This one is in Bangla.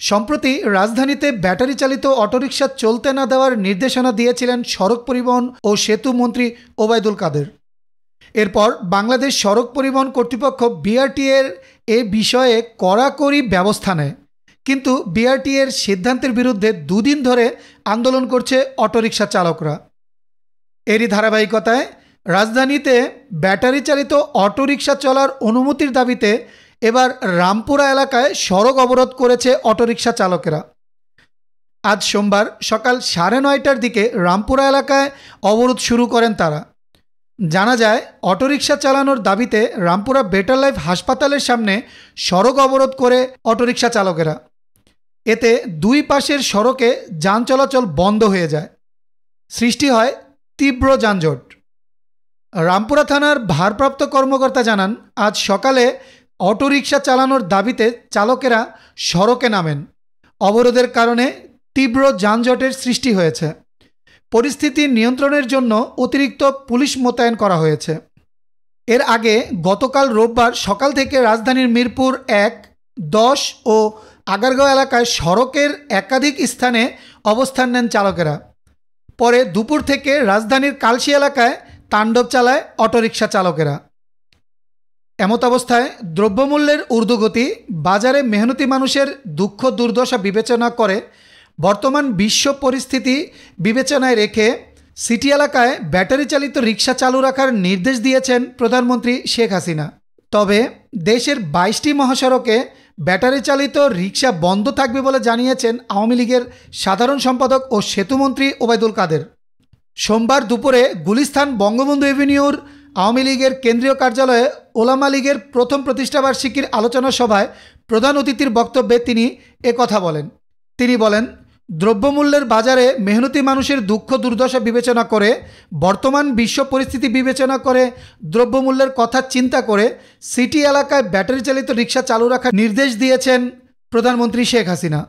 সম্প্রতি রাজধানীতে ব্যাটারি চালিত অটোরিকশা চলতে না দেওয়ার নির্দেশনা দিয়েছিলেন সড়ক পরিবহন ও সেতু মন্ত্রী ওবায়দুল কাদের। এরপর বাংলাদেশ সড়ক পরিবহন কর্তৃপক্ষ বিআরটিএর এ বিষয়ে কড়াকড়ি ব্যবস্থা নেয়, কিন্তু বিআরটিএর সিদ্ধান্তের বিরুদ্ধে দুদিন ধরে আন্দোলন করছে অটোরিকশা চালকরা। এরই ধারাবাহিকতায় রাজধানীতে ব্যাটারি চালিত অটোরিকশা চলার অনুমতির দাবিতে এবার রামপুরা এলাকায় সড়ক অবরোধ করেছে অটোরিকশা চালকেরা। আজ সোমবার সকাল 9:30টার দিকে রামপুরা এলাকায় অবরোধ শুরু করেন তারা। জানা যায়, অটোরিকশা চালানোর দাবিতে রামপুরা বেটার লাইফ হাসপাতালের সামনে সড়ক অবরোধ করে অটোরিকশা চালকেরা। এতে দুই পাশের সড়কে যান চলাচল বন্ধ হয়ে যায়, সৃষ্টি হয় তীব্র যানজট। রামপুরা থানার ভারপ্রাপ্ত কর্মকর্তা জানান, আজ সকালে অটোরিকশা চালানোর দাবিতে চালকেরা সড়কে নামেন। অবরোধের কারণে তীব্র যানজটের সৃষ্টি হয়েছে। পরিস্থিতি নিয়ন্ত্রণের জন্য অতিরিক্ত পুলিশ মোতায়েন করা হয়েছে। এর আগে গতকাল রোববার সকাল থেকে রাজধানীর মিরপুর 1, 10 ও আগারগাঁও এলাকায় সড়কের একাধিক স্থানে অবস্থান নেন চালকেরা। পরে দুপুর থেকে রাজধানীর কালশি এলাকায় তাণ্ডব চালায় অটোরিকশা চালকেরা। এমত অবস্থায় দ্রব্যমূল্যের ঊর্ধ্বগতি, বাজারে মেহনতি মানুষের দুঃখ দুর্দশা বিবেচনা করে বর্তমান বিশ্ব পরিস্থিতি বিবেচনায় রেখে সিটি এলাকায় ব্যাটারি চালিত রিকশা চালু রাখার নির্দেশ দিয়েছেন প্রধানমন্ত্রী শেখ হাসিনা। তবে দেশের 22টি মহাসড়কে ব্যাটারি চালিত রিকশা বন্ধ থাকবে বলে জানিয়েছেন আওয়ামী লীগের সাধারণ সম্পাদক ও সেতুমন্ত্রী ওবায়দুল কাদের। সোমবার দুপুরে গুলিস্তান বঙ্গবন্ধু এভিনিউর আওয়ামী লীগের কেন্দ্রীয় কার্যালয়ে ওলামা লীগের প্রথম প্রতিষ্ঠাবার্ষিকীর আলোচনা সভায় প্রধান অতিথির বক্তব্যে তিনি কথা বলেন। তিনি বলেন, দ্রব্যমূল্যের বাজারে মেহনতি মানুষের দুঃখ দুর্দশা বিবেচনা করে, বর্তমান বিশ্ব পরিস্থিতি বিবেচনা করে, দ্রব্যমূল্যের কথা চিন্তা করে সিটি এলাকায় ব্যাটারি চালিত রিকশা চালু রাখার নির্দেশ দিয়েছেন প্রধানমন্ত্রী শেখ হাসিনা।